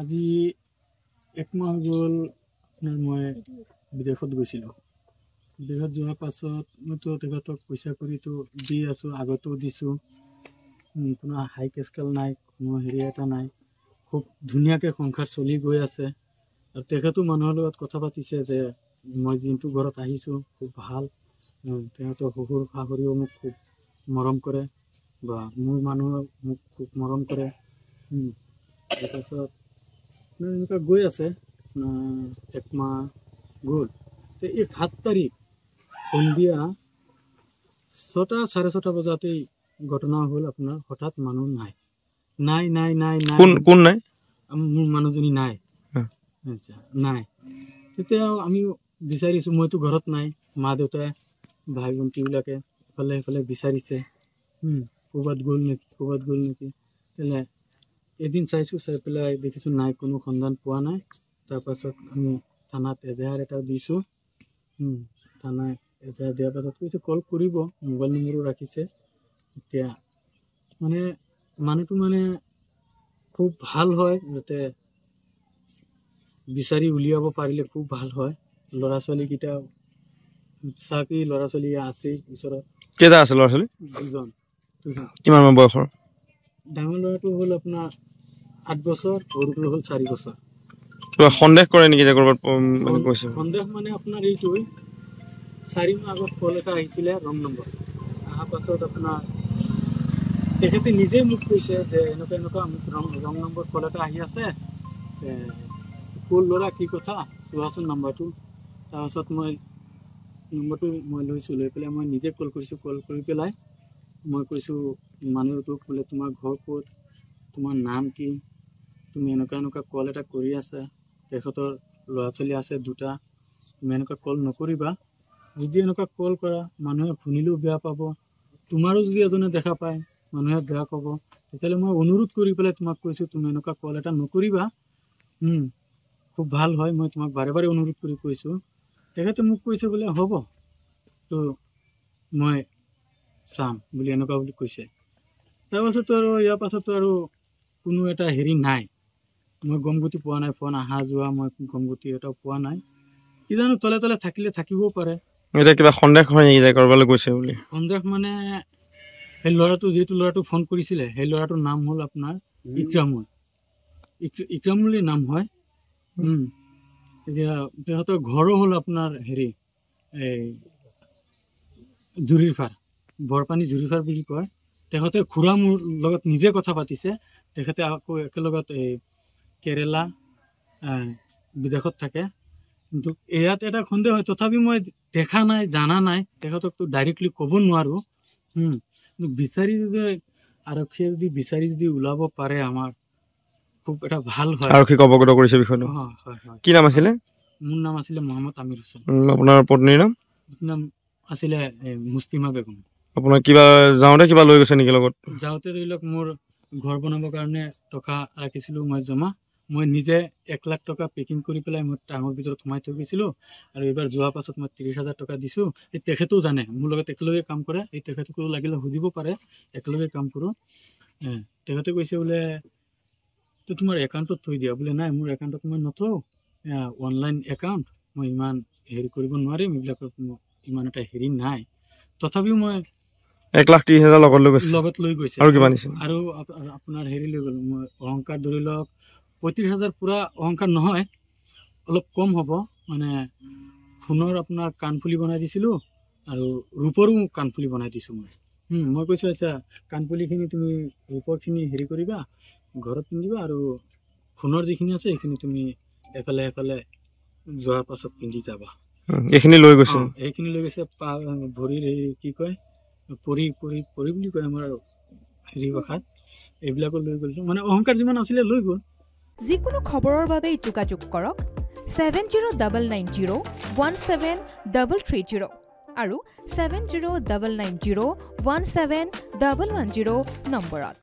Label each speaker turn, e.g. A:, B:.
A: আজি 1 মাহ গ'ল মই বিদেশত গৈছিলোঁ। বিদেশত যোৱাৰ পাছত মইতো তেখেতক পইচা কৰিতো দি আছোঁ, আগতো দিছোঁ। কোনো হাই কেছকাল নাই, কোনো হেৰি এটা নাই। খুব ধুনীয়াকৈ সংসাৰ চলি গৈ আছে। আৰু তেখেতো মানুহৰ লগত কথা পাতিছে যে মই যোনটো ঘৰত আহিছোঁ খুব ভাল। তেখেতৰ শহুৰ শাহুৰিও মোক খুব মৰম কৰে বা মোৰ মানুহে মোক খুব মৰম কৰে। তাৰপাছত এনেকুৱা গৈ আছে। 1 মাহ গ'ল। এই 7 তাৰিখ সন্ধিয়া 6টা 6:30 বজাতেই ঘটনা হ'ল আপোনাৰ। হঠাৎ মানুহ নাই নাই নাই নাই নাই
B: কোন নাই?
A: মোৰ মানুহজনী নাই। আচ্ছা নাই। তেতিয়া আমি বিচাৰিছোঁ, মইতো ঘৰত নাই, মা দেউতাই ভাই ভণ্টিবিলাকে ইফালে সিফালে বিচাৰিছে, ক'ৰবাত গ'ল নেকি। তেনে এদিন চাইছোঁ, চাই পেলাই দেখিছোঁ নাই, কোনো সন্ধান পোৱা নাই। তাৰপাছত আমি থানাত এজাহাৰ এটা দিছোঁ। থানাত এজাহাৰ দিয়াৰ পাছত কৈছে কল কৰিব, মোবাইল নম্বৰো ৰাখিছে। এতিয়া মানে মানুহটো মানে খুব ভাল হয়, যাতে বিচাৰি উলিয়াব পাৰিলে খুব ভাল হয়। ল'ৰা ছোৱালীকেইটা চাকৰি, ল'ৰা ছোৱালী আছে ওচৰত।
B: কেইটা আছে ল'ৰা ছোৱালী?
A: 2জন।
B: কিমান মান বয়সৰ?
A: ডাঙৰ ল'ৰাটো হ'ল আপোনাৰ 8 বছৰ, সৰুটো হ'ল 4 বছৰ।
B: কিবা সন্দেহ কৰে নেকি যে ক'ৰবাত মানে কৈছে?
A: সন্দেহ মানে আপোনাৰ এইটোৱে, 4 মাহ আগত কল এটা আহিছিলে ৰং নম্বৰ। অহাৰ পাছত আপোনাৰ তেখেতে নিজেই মোক কৈছে যে এনেকুৱা ৰং নম্বৰ কল এটা আহি আছে, ক'ৰ ল'ৰা, কি কথা, চোৱাচোন নাম্বাৰটো। তাৰপাছত মই নম্বৰটো লৈছোঁ, লৈ পেলাই মই নিজে কল কৰিছোঁ। কল কৰি পেলাই মই কৈছোঁ মানুহটোক, বোলে তোমাৰ ঘৰ ক'ত, তোমাৰ নাম কি, তুমি এনেকুৱা কল এটা কৰি আছা, তেখেতৰ ল'ৰা ছোৱালী আছে 2টা, তুমি এনেকুৱা কল নকৰিবা। যদি এনেকুৱা কল কৰা মানুহে শুনিলেও বেয়া পাব, তোমাৰো যদি এজনে দেখা পায় মানুহে বেয়া পাব। তেতিয়াহ'লে মই অনুৰোধ কৰি পেলাই তোমাক কৈছোঁ, তুমি এনেকুৱা কল এটা নকৰিবা। খুব ভাল হয়, মই তোমাক বাৰে বাৰে অনুৰোধ কৰি কৈছোঁ। তেখেতে মোক কৈছে বোলে হ'ব, তো মই চাম বুলি এনেকুৱা বুলি কৈছে। তাৰপাছতো আৰু ইয়াৰ পাছতো আৰু কোনো এটা হেৰি নাই, মই গমগতি পোৱা নাই। ফোন অহা যোৱা মই গমগতি এটাও পোৱা নাই। কি জানো, তলে তলে থাকিলে থাকিবও পাৰে।
B: এতিয়া কিবা সন্দেহ হয় নেকি যে ক'ৰবালৈ গৈছে বুলি? সন্দেহ
A: মানে সেই যিটো ল'ৰাটো ফোন কৰিছিলে, সেই ল'ৰাটোৰ নাম হ'ল আপোনাৰ ইক্ৰামুল। ইক্ৰামুলেই নাম হয়। এতিয়া তেখেতৰ ঘৰো হ'ল আপোনাৰ হেৰি, এই জুৰিফাৰ, বৰপানী জুৰিফাৰ বুলি কয়। তেখেতে খুৰা মোৰ লগত নিজে কথা পাতিছে। তেখেতে আকৌ একেলগত এই কেৰেলা বিদেশত থাকে। কিন্তু ইয়াত এটা সন্দেহ হয়, তথাপি মই দেখা নাই, জানা নাই, তেখেতকতো ডাইৰেক্টলি ক'ব নোৱাৰোঁ। কিন্তু বিচাৰি যদি আৰক্ষীয়ে যদি ওলাব পাৰে, আমাৰ খুব এটা ভাল হয়।
B: আৰক্ষীক অৱগত কৰিছে বিষয়টো?
A: হয়।
B: কি নাম আছিলে?
A: মোৰ নাম আছিলে মহম্মদ আমিৰ হুছেইন।
B: আপোনাৰ পত্নীৰ নাম?
A: নাম আছিলে মুস্তিমা বেগম।
B: আপোনাৰ কিবা যাওঁতে কিবা লৈ গৈছে নেকি লগত?
A: যাওঁতে ধৰি লওক মোৰ ঘৰ বনাবৰ কাৰণে টকা ৰাখিছিলোঁ মই জমা। মই নিজে 1 লাখ টকা পেকিং কৰি পেলাই মই টাঙৰ ভিতৰত সোমাই থৈ গৈছিলোঁ। আৰু এইবাৰ যোৱাৰ পাছত মই 30,000 টকা দিছোঁ। এই তেখেতেও জানে, মোৰ লগত একেলগে কাম কৰে। এই তেখেতকো লাগিলে সুধিব পাৰে, একেলগে কাম কৰোঁ। তেখেতে কৈছে বোলে তো তোমাৰ একাউণ্টত থৈ দিয়া। বোলে নাই, মোৰ একাউণ্টত মই নথওঁ, অনলাইন একাউণ্ট, মই ইমান হেৰি কৰিব নোৱাৰিম, এইবিলাকৰ ইমান এটা হেৰি নাই। তথাপিও মই
B: 1,30,000
A: লগত লৈ গৈছে।
B: আৰু কিমান নিছে?
A: আৰু আপোনাৰ হেৰি লৈ গ'ল, মই অহংকাৰ ধৰি লওক 35,000 পুৰা অহংকাৰ নহয়, অলপ কম হ'ব। মানে সোণৰ আপোনাৰ কাণফুলি বনাই দিছিলোঁ আৰু ৰূপৰো কাণফুলি বনাই দিছোঁ মই। মই কৈছোঁ আচ্ছা, কাণফুলিখিনি তুমি ৰূপৰখিনি হেৰি কৰিবা, ঘৰত পিন্ধিবা, আৰু সোণৰ যিখিনি আছে সেইখিনি তুমি এফালে যোৱাৰ পাছত পিন্ধি যাবা।
B: এইখিনি লৈ গৈছে?
A: এইখিনি লৈ গৈছে। ভৰিৰ হেৰি কি কয়, পৰি বুলি কয় আমাৰ হেৰি ভাষাত, এইবিলাকো লৈ গ'ল। মানে অহংকাৰ যিমান আছিলে লৈ গ'ল।
C: যিকোনো খবৰৰ বাবে যোগাযোগ কৰক 7099017330 আৰু 7099017110 নম্বৰত।